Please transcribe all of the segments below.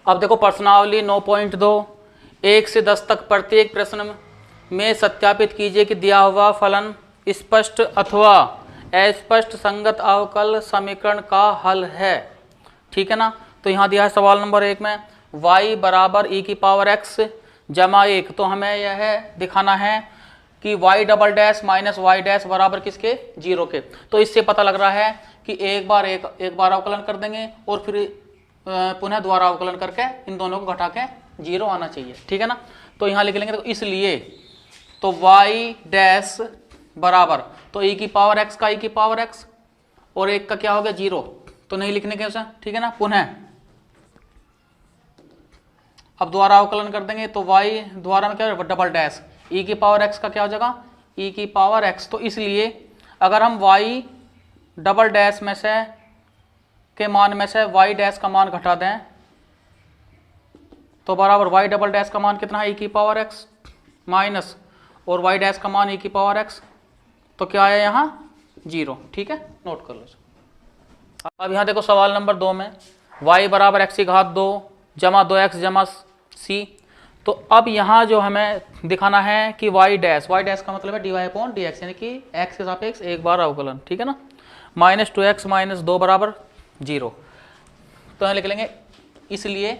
अब देखो प्रश्नावली 9.2, 1 से 10 तक प्रत्येक प्रश्न में सत्यापित कीजिए कि दिया हुआ फलन स्पष्ट अथवा अस्पष्ट संगत अवकल समीकरण का हल है। ठीक है ना। तो यहाँ दिया है सवाल नंबर 1 में y बराबर e की पावर x जमा 1। तो हमें यह दिखाना है कि y double dash minus y dash बराबर किसके, 0 के। तो इससे पता लग रहा है कि एक बार अवकलन कर देंगे और फिर पुनः दोबारा अवकलन करके इन दोनों को घटा के 0 आना चाहिए। ठीक है ना। तो यहाँ लिख लेंगे, तो इसलिए तो y डैश बराबर तो e की पावर x का e की पावर x और 1 का क्या हो गया 0, तो नहीं लिखने के उसे। ठीक है ना। पुनः अब दोबारा अवकलन कर देंगे तो y द्वारा में क्या है डबल डैश e की पावर x का क्या हो जाएगा e की पावर x। तो इसलिए अगर हम y डबल डैश में से के मान में से y डैश का मान घटा दें तो बराबर y डबल डैश का मान कितना है e की पावर x माइनस और y डैश का मान e की पावर x, तो क्या है यहाँ 0। ठीक है, नोट कर लो। अब यहाँ देखो सवाल नंबर 2 में y बराबर x की घात 2 जमा 2x जमा c। तो अब यहाँ जो हमें दिखाना है कि y डैश का मतलब है dy अपॉन dx, यानी कि x के सापेक्ष एक बार अवकलन। ठीक है ना। माइनस 2x माइनस 2 बराबर 0। तो यहाँ लिख लेंगे, इसलिए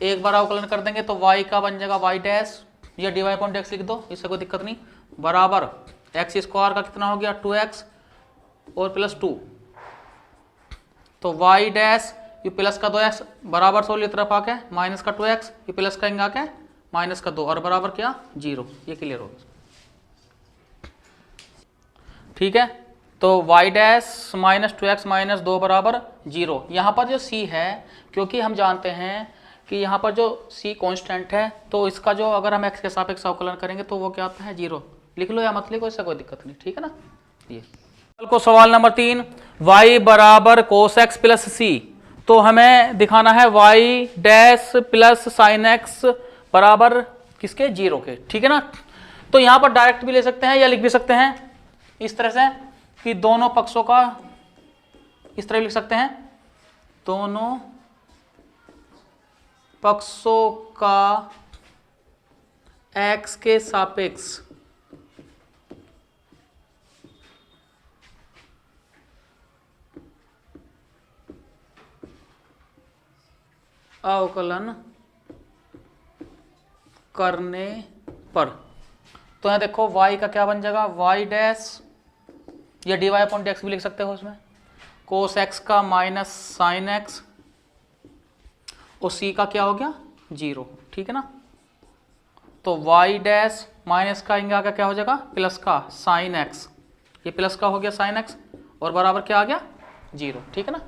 एक बार अवकलन कर देंगे तो y का बन जाएगा y डैश, या dy अपॉन dx लिख दो, इससे कोई दिक्कत नहीं, बराबर x स्क्वायर का कितना हो गया 2x और प्लस 2। तो y डैश ये प्लस का 2x बराबर 16 तरफ आके माइनस का 2x, ये प्लस का आके माइनस का 2 और बराबर क्या 0। ये क्लियर हो गया। ठीक है। तो y dash minus 2x minus 2 बराबर 0। यहाँ पर जो c है, क्योंकि हम जानते हैं कि यहाँ पर जो c कांस्टेंट है, तो इसका जो अगर हम x के सापेक्ष अवकलन करेंगे तो वो क्या आता है 0। लिख लो या मत लिखो, इससे कोई दिक्कत नहीं। ठीक है ना। ये को सवाल नंबर 3 y बराबर कोस x प्लस c। तो हमें दिखाना है y dash plus sign x बराबर किसके 0 के। ठीक है ना। तो यहाँ पर डायरेक्ट भी ले सकते हैं या लिख भी सकते हैं इस तरह से कि दोनों पक्षों का इस तरह लिख सकते हैं, दोनों पक्षों का x के सापेक्ष अवकलन करने पर। तो यहाँ देखो y का क्या बन जाएगा y डैश, या dy अपॉन dx भी लिख सकते हो उसमें, कोस x का माइनस साइन x और c का क्या हो गया 0। ठीक है ना। तो y डैश माइनस का आगे क्या हो जाएगा प्लस का साइन x, ये प्लस का हो गया साइन x और बराबर क्या आ गया 0। ठीक है ना।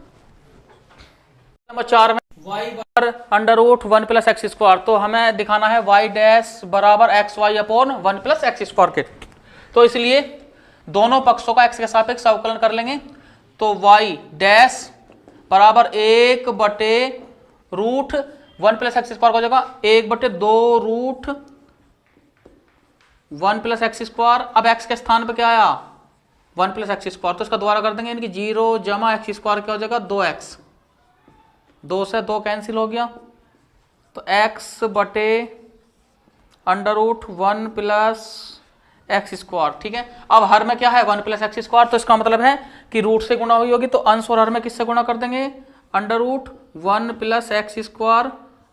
नंबर 4 में y बराबर under root 1 plus x square. तो हमें दिखाना है y डैश बराबर x y upon 1 plus x square के। तो इसलिए दोनों पक्षों का x के सापेक्ष अवकलन कर लेंगे। तो y डैश बराबर 1 बटे रूट 1 प्लस एक्स स्क्वायर हो जाएगा 1 बटे 2 रूट 1 प्लस एक्स स्क्वायर। अब x के स्थान पे क्या आया 1 प्लस एक्स स्क्वायर, तो इसका दोबारा कर देंगे, यानी कि 0 जमा एक्स स्क्वायर क्या हो जाएगा 2x, 2 से 2 कैंसिल हो गया, तो x बटे under root 1 plus x square. ठीक है। अब हर में क्या है 1 प्लस एक्स स्क्वायर, तो इसका मतलब है कि रूट से गुणा हुई होगी, तो अंश और हर में किससे गुणा कर देंगे under root 1 plus x square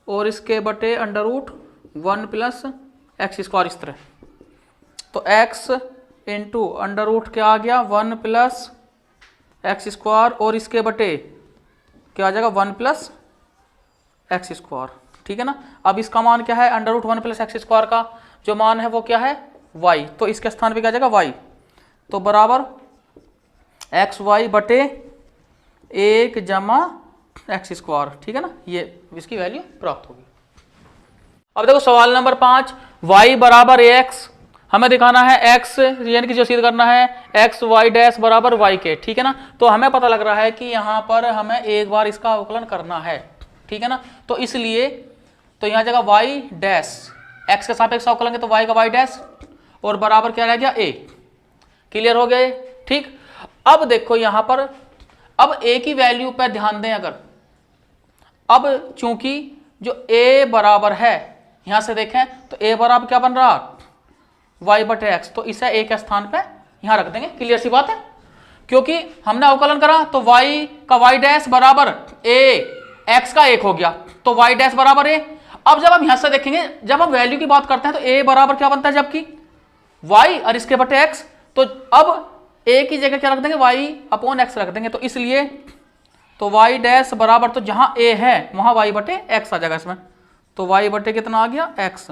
और इसके बटे under root 1 plus x square इस तरह। तो x इंटू अंडर रूट क्या आ गया 1 प्लस एक्स स्क्वायर और इसके बटे क्या आ जाएगा 1 प्लस एक्स स्क्वायर। ठीक है ना। अब इसका मान क्या है under root 1 plus x square का जो मान है वो क्या है y, तो इसके स्थान पे क्या आ जाएगा y, तो बराबर एक्स वाई बटे 1 जमा एक्स स्क्वायर। ठीक है ना। ये इसकी वैल्यू प्राप्त होगी। अब देखो सवाल नंबर 5 y बराबर ax। हमें दिखाना है x, यानी कि जो सिद्ध करना है एक्स वाई डैश बराबर y के। ठीक है ना। तो हमें पता लग रहा है कि यहाँ पर हमें एक बार इसका अवकलन करना है। ठीक है ना। तो इसलिए तो यहाँ जगह y डैश x के सापेक्ष अवकलन है तो y का y डैश और बराबर क्या रह गया a। क्लियर हो गए। ठीक। अब देखो यहाँ पर अब a की वैल्यू पर ध्यान दें, अगर अब चूंकि जो a बराबर है, यहां से देखें तो a बराबर क्या बन रहा, y बटे एक्स, तो इसे a के स्थान पे यहां रख देंगे। क्लियर सी बात है, क्योंकि हमने अवकलन करा तो y का y डैश बराबर a, x का 1 हो गया, तो y डैश बराबर a। अब जब हम यहां से देखेंगे, जब हम वैल्यू की बात करते हैं तो a बराबर क्या बनता है, जबकि y और इसके बटे x, तो अब a की जगह क्या रख देंगे, y अपॉन x रख देंगे, तो इसलिए तो y डैश बराबर, तो जहां a है वहां y बटे x आ जाएगा इसमें, तो y बटे कितना आ गया, x,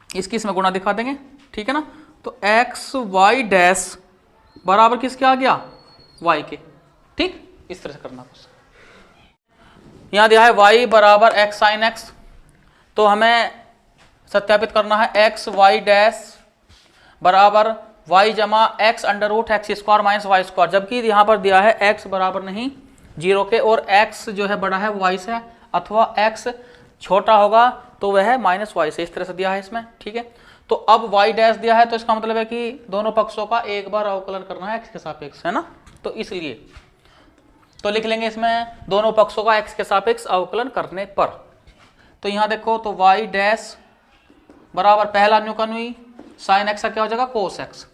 इसकी इसमें गुणा दिखा देंगे, ठीक है ना। तो x y डैश बराबर किसके आ गया, y के, ठीक, इस तरह से करना कुछ। यहां दिया है y बराबर x साइन x, तो हमें सत्यापित करना है x y डैश बराबर y जमा x under root x square minus y square, जबकि यहां पर दिया है x बराबर नहीं 0 के, और x जो है बड़ा है y से, अथवा x छोटा होगा तो वह है माइनस वाई से, इस तरह से दिया है इसमें, ठीक है। तो अब y डैश दिया है, तो इसका मतलब है कि दोनों पक्षों का एक बार अवकलन करना है x के सापेक्ष, है ना, तो इसलिए तो लिख लेंगे इसमें दोनों पक्षों का x के सापेक्ष अवकलन करने पर। तो यहां देखो, तो y डैश बराबर पहला अनुकनुई साइन x का क्या हो जाएगा, कोस x,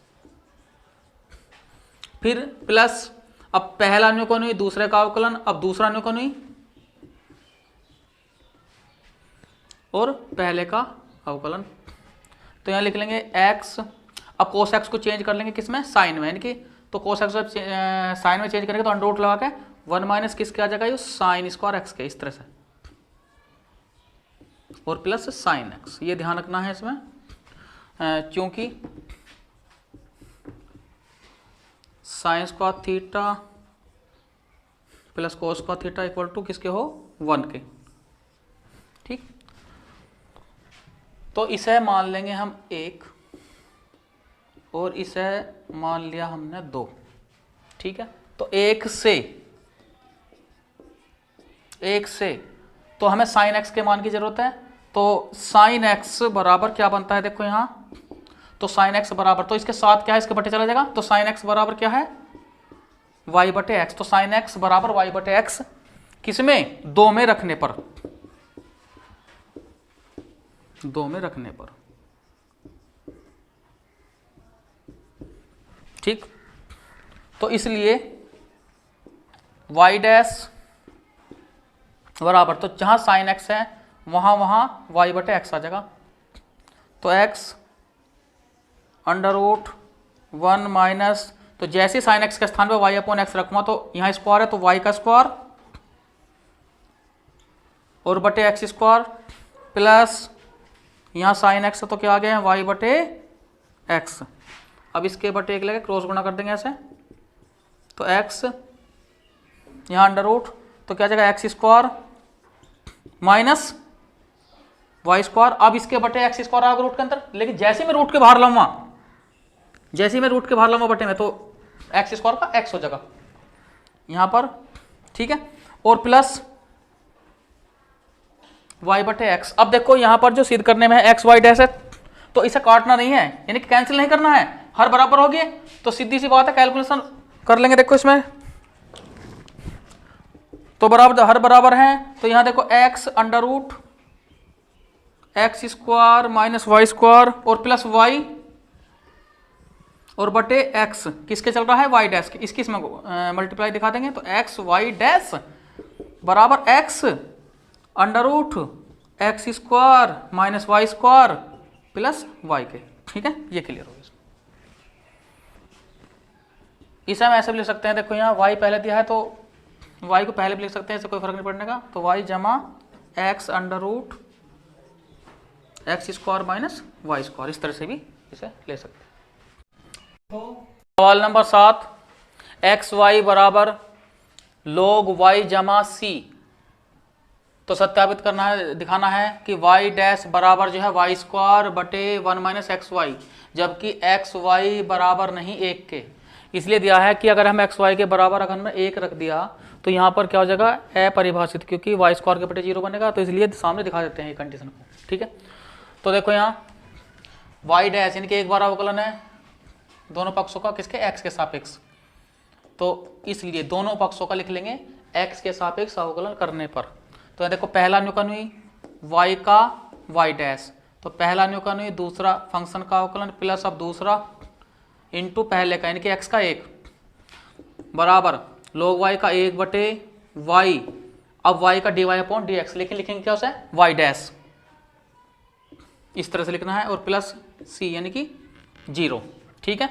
फिर प्लस अब पहला अनुकनुई दूसरे का अवकलन, अब दूसरा अनुकनुई और पहले का अवकलन, तो यहां लिख लेंगे x, अब कोस x को चेंज कर लेंगे किसमें, साइन में, यानी कि तो कोस x साइन में चेंज करेंगे तो अंडर रूट लगा के 1 माइनस किसके आ जाएगा, ये साइन स्क्वायर x के, इस तरह से, और प्लस साइन x, ये ध्यान रखना है इसमें, क्योंकि sine square theta plus cos square theta equal to किसके हो, 1 के, ठीक। तो इसे मान लेंगे हम 1 और इसे मान लिया हमने 2, ठीक है। तो 1 से तो हमें साइन x के मान की जरूरत है, तो साइन x बराबर क्या बनता है, देखो यहां, तो साइन x बराबर, तो इसके साथ क्या है, इसके बटे चला जाएगा, तो साइन x बराबर क्या है, y बटे x, तो साइन x बराबर y बटे x, किसमें, 2 में रखने पर, 2 में रखने पर, ठीक। तो इसलिए y डैश बराबर, तो जहां साइन x है वहां y बटे x आ जाएगा, तो x अंडर रूट 1 माइनस, तो जैसे साइन x के स्थान पे y अपॉन x रखूंगा तो यहां स्क्वायर है, तो y का स्क्वायर और बटे x स्क्वायर, प्लस यहां साइन x है तो क्या आ गया है, y बटे x, अब इसके बटे एक लगे क्रॉस गुणा कर देंगे ऐसे, तो x यहां अंडर रूट, तो क्या जाएगा x square minus y square, अब इसके बटे एक्स स्क्वायर आ गया रूट के अंदर, लेकिन जैसे मैं रूट के बाहर लाऊंगा, जैसे मैं रूट के बाहर लाऊंगा बटे में, तो एक्स स्क्वायर का एक्स हो जाएगा यहां पर, ठीक है, और प्लस वाई बटे एक्स। अब देखो यहां पर जो सिद्ध करने में है एक्स वाई डैश है, तो इसे काटना नहीं है, यानी कि कैंसिल नहीं करना है, हर बराबर हो गए, तो सीधी सी बात है कैलकुलेशन कर लेंगे। देखो इसमें तो बराबर हर बराबर हैं, तो यहां देखो x under root x square minus y square और प्लस वाई और बटे एक्स किसके चल रहा है, वाई डैश के, इसकी इसमें मल्टीप्लाई दिखा देंगे, तो एक्स वाई डैश बराबर x under root x square minus y square plus y के, ठीक है, ये क्लियर हो गया। इसे हम ऐसे भी लिख सकते हैं, देखो यहाँ y पहले दिया है तो y को पहले भी लिख सकते हैं, इससे कोई फर्क नहीं पड़ने का, तो y जमा x under root x square minus y square, इस तरह से भी इसे ले सकते हैं। सवाल नंबर 7, एक्स वाई बराबर log y जमा c, तो सत्यापित करना है, दिखाना है कि y डैश बराबर जो है वाई स्क्वायर बटे 1 माइनस एक्स वाई, जबकि एक्स वाई बराबर नहीं 1 के, इसलिए दिया है कि अगर हम एक्स वाई के बराबर अगर हमने 1 रख दिया तो यहाँ पर क्या हो जाएगा, अपरिभाषित, क्योंकि वाई स्क्वायर के बटे 0 बनेगा, तो इसलिए सामने दिखा देते हैं ये कंडीशन को, ठीक है। तो देखो यहाँ वाई डैश यानी कि एक बार अवकलन है दोनों पक्षों का, किसके, एक्स के सापेक्ष, तो इसलिए दोनों पक्षों का लिख लेंगे एक्स के सापेक्ष अवकलन करने पर। तो देखो पहला अनुकनुई y का y डैश, तो पहला न्यूकन हुई दूसरा फंक्शन का अवकलन प्लस अब दूसरा इंटू पहले का यानी कि x का 1 बराबर log y का 1/y, अब y का dy अपॉन dx, लेकिन लिखेंगे क्या उसे y डैश, इस तरह से लिखना है, और प्लस c यानी कि 0। ठीक है,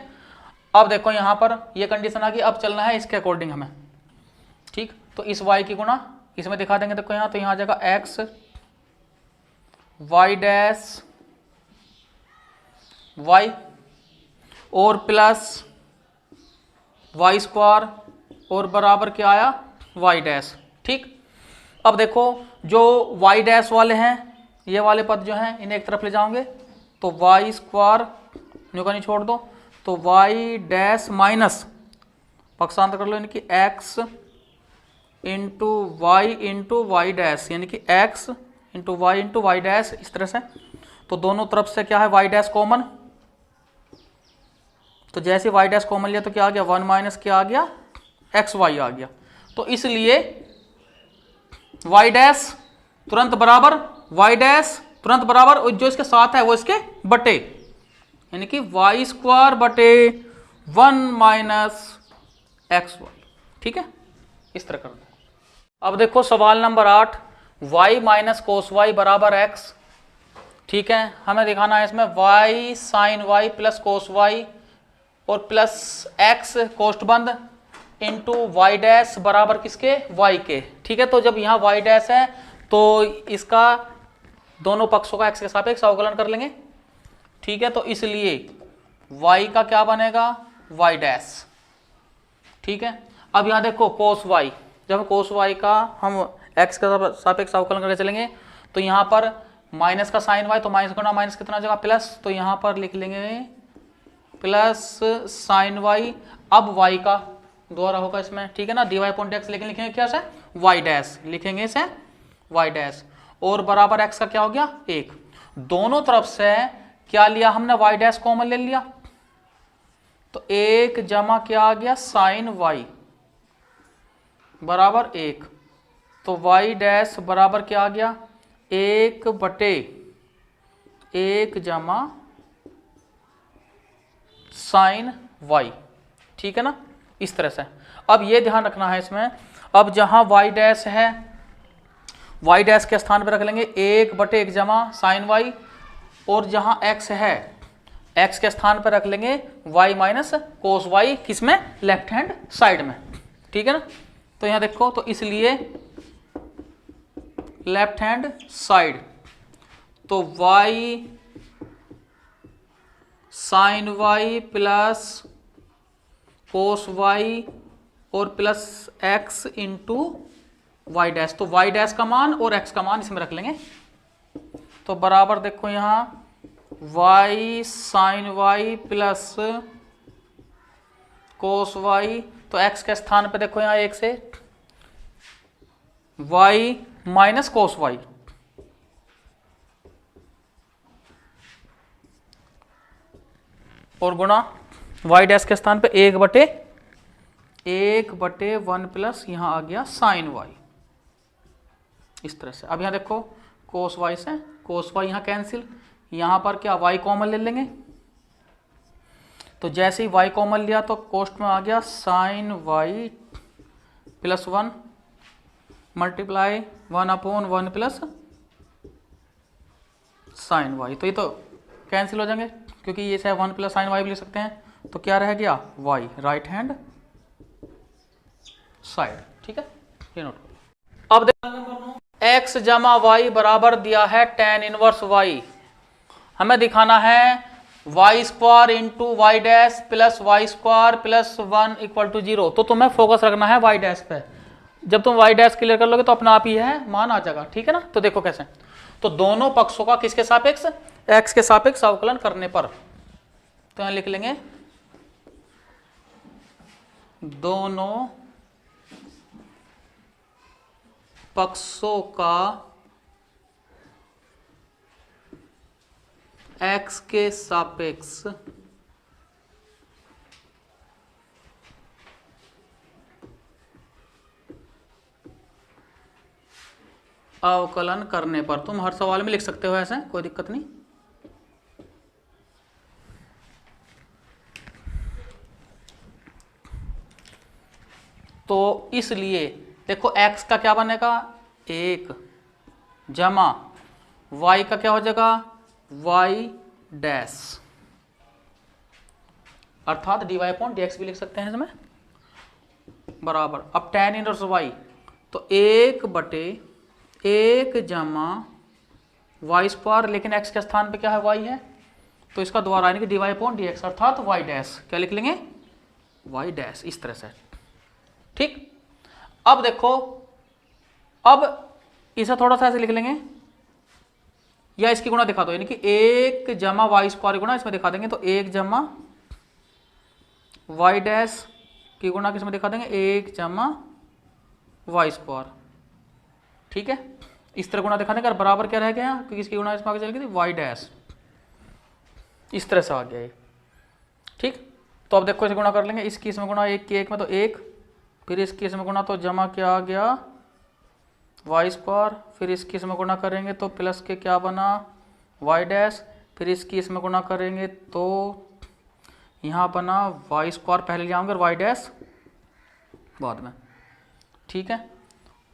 अब देखो यहां पर ये कंडीशन आ गई, अब चलना है इसके अकॉर्डिंग हमें। ठीक, तो इस y की गुणा इसमें दिखा देंगे, देखो यहाँ, तो यहाँ आ जाएगा x y डैश y और प्लस y स्क्वायर और बराबर क्या आया y डैश। ठीक, अब देखो जो y डैश वाले हैं ये वाले पद जो हैं इन्हें एक तरफ ले जाओगे तो y स्क्वायर न्यूकनी छोड़ दो, तो y डैश माइनस पक्षांतर कर लो यानी कि x इंटू वाई डैश यानी कि x इंटू वाई डैश, इस तरह से। तो दोनों तरफ से क्या है y डैश कॉमन, तो जैसे y डैश कॉमन लिया तो क्या आ गया 1 माइनस क्या आ गया xy आ गया, तो इसलिए y डैश तुरंत बराबर y डैश तुरंत बराबर और जो इसके साथ है वो इसके बटे यानी कि y स्क्वायर बटे 1 माइनस xy। ठीक है, इस तरह करना है। अब देखो सवाल number 8, y minus cos y बराबर x। ठीक है, हमें दिखाना है इसमें y sine y plus cos y और प्लस x कोष्ठ बंद इंटू वाई डैश बराबर किसके y के। ठीक है, तो जब यहाँ y डैश है तो इसका दोनों पक्षों का x के सापेक्ष अवकलन कर लेंगे। ठीक है, तो इसलिए y का क्या बनेगा y डैश। ठीक है, अब यहाँ देखो कोस y, जब कोस y का हम x का सापेक्ष अवकलन करके चलेंगे तो यहाँ पर माइनस का साइन y, तो माइनस गुना माइनस कितना जगह प्लस, तो यहाँ पर लिख लेंगे प्लस साइन y, अब y का दोहरा होगा इसमें। ठीक है ना, dy अपॉन dx, लेकिन लिखेंगे क्या से y डैश, लिखेंगे इसे y डैश और बराबर x का क्या हो गया 1। दोनों तरफ से क्या लिया हमने y डैश कॉमन ले लिया, तो 1 जमा क्या आ गया साइन y बराबर 1, तो y डैश बराबर क्या आ गया 1 बटे 1 जमा साइन y। ठीक है ना, इस तरह से। अब ये ध्यान रखना है इसमें, अब जहां y डैश है y डैश के स्थान पर रख लेंगे 1 बटे 1 जमा साइन y, और जहां x है x के स्थान पर रख लेंगे y माइनस कोस y, किसमें लेफ्ट हैंड साइड में। ठीक है ना, तो यहां देखो, तो इसलिए लेफ्ट हैंड साइड, तो y sine y plus cos y और plus x into y dash, तो y डैश का मान और x का मान इसमें रख लेंगे, तो बराबर देखो यहां y sine y plus cos y, तो x के स्थान पे देखो यहां 1 से y माइनस कोस y, और गुणा y डैश के स्थान पे 1 बटे 1 प्लस यहां आ गया साइन y, इस तरह से। अब यहां देखो कोस y से कोस y यहां कैंसिल, यहां पर क्या y कॉमन ले लेंगे, तो जैसे ही y कॉमन लिया तो कोष्ठ में आ गया sine y plus 1 multiply 1/1 plus sine y, तो ये तो कैंसिल हो जाएंगे क्योंकि ये चाहे 1 प्लस साइन y भी ले सकते हैं, तो क्या रह गया y राइट हैंड साइड। ठीक है, ये नोट करो। अब देखो x जमा y बराबर दिया है tan इनवर्स y, हमें दिखाना है y square into y dash plus y square plus 1 equal to 0, तो तुम्हें फोकस रखना है y डैश पे। जब तुम y डैश क्लियर कर लोगे तो अपना आप ही है मान आ जाएगा। ठीक है ना, तो देखो कैसे, तो दोनों पक्षों का किसके सापेक्ष x के सापेक्ष अवकलन करने पर, तो यहां लिख लेंगे दोनों पक्षों का x के सापेक्ष अवकलन करने पर। तुम हर सवाल में लिख सकते हो ऐसे, कोई दिक्कत नहीं। तो इसलिए देखो x का क्या बनेगा 1 जमा y का क्या हो जाएगा y डैश, अर्थात dy अपॉन dx भी लिख सकते हैं इसमें, बराबर। अब tan इनवर्स y तो 1/1 जमा वाई स्क्वायर, लेकिन x के स्थान पे क्या है y है, तो इसका द्वारा यानी कि dy अपॉन dx अर्थात y डैश, क्या लिख लेंगे y डैश, इस तरह से। ठीक, अब देखो, अब इसे थोड़ा सा ऐसे लिख लेंगे, या इसकी गुणा दिखा दो, यानी कि 1 जमा वाई स्क्वायर गुणा इसमें दिखा देंगे, तो 1 जमा वाई डैश की गुणा किसमें दिखा देंगे 1 जमा वाई स्क्वायर। ठीक है, इस तरह गुणा दिखा देंगे, और बराबर क्या रह गया क्योंकि इसकी गुणा इसमें आगे चल गई थी वाई डैश, इस तरह से आ गया ये। ठीक, तो अब देखो इसे गुणा कर लेंगे, इसकी इसमें गुणा 1 की 1 में तो 1, फिर इसकी इसमें गुणा तो जमा क्या आ गया वाई स्क्वायर, फिर इसकी इसमें गुणा करेंगे तो प्लस के क्या बना वाई डैश, फिर इसकी इसमें गुणा करेंगे तो यहाँ बना वाई स्क्वायर पहले ले आऊँगे और वाई डैश बाद में। ठीक है,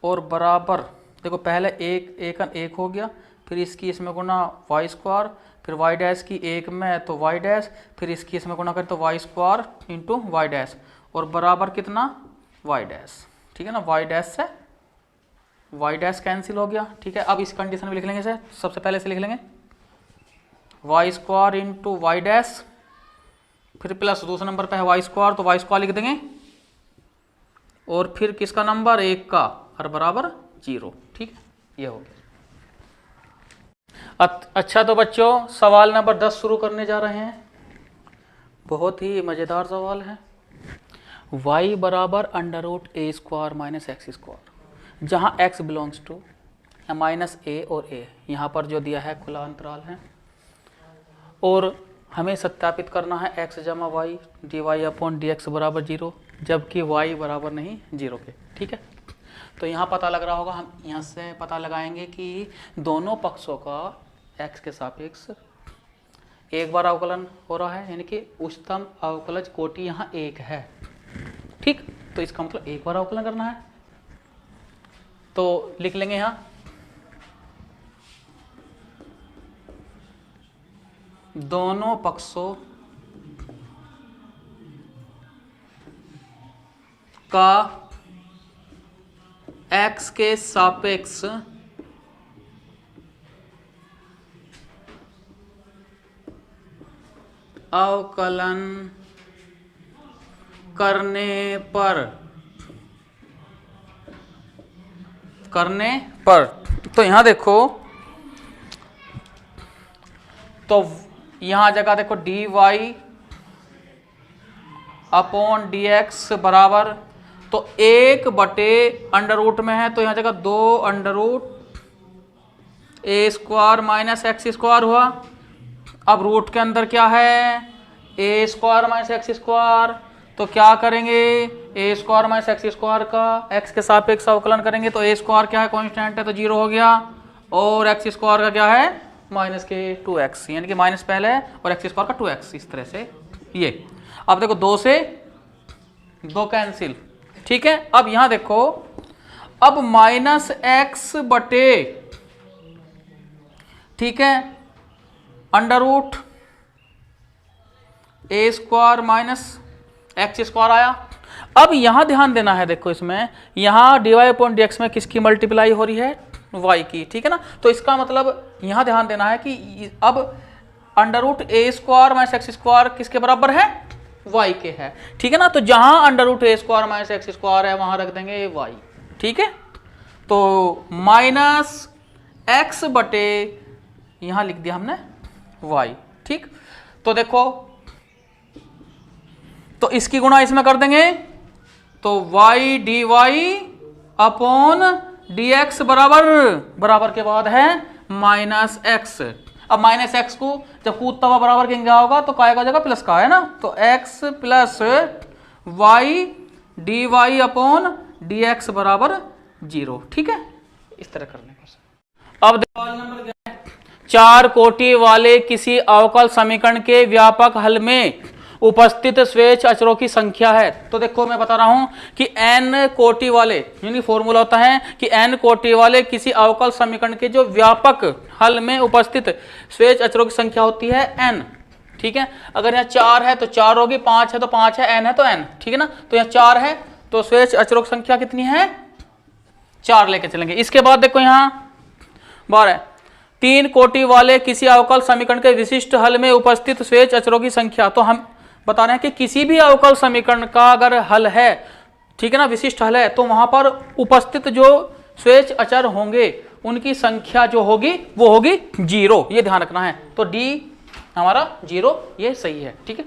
और बराबर देखो पहले 1 हो गया, फिर इसकी इसमें गुणा वाई स्क्वायर, फिर वाई डैश की 1 में तो वाई डैश, फिर इसकी इसमें गुणा करें तो y square into y dash, और बराबर कितना वाई डैश। ठीक है ना, वाई डैश से वाई डैश कैंसिल हो गया। ठीक है, अब इस कंडीशन में लिख लेंगे इसे, सबसे पहले से लिख लेंगे y square into y dash, फिर प्लस दूसरे नंबर पे है वाई स्क्वायर तो वाई स्क्वायर लिख देंगे, और फिर किसका नंबर 1 का, और बराबर 0। ठीक है, ये हो गया। अच्छा, तो बच्चों सवाल नंबर 10 शुरू करने जा रहे हैं। बहुत ही मज़ेदार सवाल है। y बराबर under root a square minus x square, जहाँ x बिलोंग्स टू माइनस ए और a, यहाँ पर जो दिया है खुला अंतराल है, और हमें सत्यापित करना है x जमा y d y upon d x बराबर 0, जबकि y बराबर नहीं 0 के। ठीक है, तो यहाँ पता लग रहा होगा, हम यहाँ से पता लगाएंगे कि दोनों पक्षों का x के सापेक्ष एक बार अवकलन हो रहा है, यानी कि उच्चतम अवकलज कोटि यहाँ 1 है। ठीक, तो इसका मतलब एक बार अवकलन करना है, तो लिख लेंगे यहाँ दोनों पक्षों का x के सापेक्ष अवकलन करने पर तो यहाँ देखो, तो यहाँ जगह देखो d y upon d x बराबर, तो 1 बटे अंडर रूट में है, तो यहाँ जगह 2 under root a square minus x square हुआ। अब रूट के अंदर क्या है ए स्क्वायर माइनस एक्स स्क्वायर, तो क्या करेंगे ए स्क्वायर माइनस एक्स स्क्वायर का एक्स के सापेक्ष अवकलन करेंगे, तो ए स्क्वायर क्या है कांस्टेंट है तो 0 हो गया, और एक्स स्क्वायर का क्या है माइनस के 2x, यानी कि माइनस पहले और एक्स स्क्वायर का 2x, इस तरह से ये। अब देखो 2 से 2 कैंसिल। ठीक है, अब यहां देखो, अब माइनस एक्स बटे, ठीक है, under root a square minus x square आया। अब यहां ध्यान देना है, देखो इसमें यहां d y upon d x में किसकी मल्टीप्लाई हो रही है y की। ठीक है ना, तो इसका मतलब यहां ध्यान देना है कि अब under root a square minus x square किसके बराबर है y के है। ठीक है ना, तो जहां under root a square minus x square है वहां रख देंगे y। ठीक है, तो माइनस एक्स बटे यहां लिख दिया हमने y। ठीक, तो देखो, तो इसकी गुणा इसमें कर देंगे, तो y d y upon d x बराबर के बाद है माइनस एक्स। अब माइनस एक्स को जब कूदता हुआ बराबर कहेंगे होगा तो काय का जगह प्लस का है ना, तो x plus y d y upon d x बराबर 0। ठीक है, इस तरह करने को। अब सवाल नंबर 4 कोटि वाले किसी अवकल समीकरण के व्यापक हल में उपस्थित स्वेच्छ अचरों की संख्या है। तो देखो मैं बता रहा हूं कि n कोटि वाले, यानी फॉर्मूला होता है कि n कोटि वाले किसी अवकल समीकरण के जो व्यापक हल में उपस्थित स्वेच्छ अचरों की संख्या होती है n। ठीक है, अगर यहाँ 4 है तो 4 होगी, 5 है तो 5 है, n है तो n। ठीक है ना, तो यहाँ 4 है तो स्वेच्छ अचरों की संख्या कितनी है? 4 लेके चलेंगे। इसके बाद देखो यहाँ 12, 3 कोटि वाले किसी अवकल समीकरण के विशिष्ट हल में उपस्थित स्वेच्छ अचरों की संख्या। तो हम बता रहे हैं कि किसी भी अवकल समीकरण का अगर हल है, ठीक है ना, विशिष्ट हल है, तो वहां पर उपस्थित जो स्वेच्छ अचर होंगे उनकी संख्या जो होगी वो होगी 0। ये ध्यान रखना है। तो डी हमारा 0 ये सही है। ठीक है।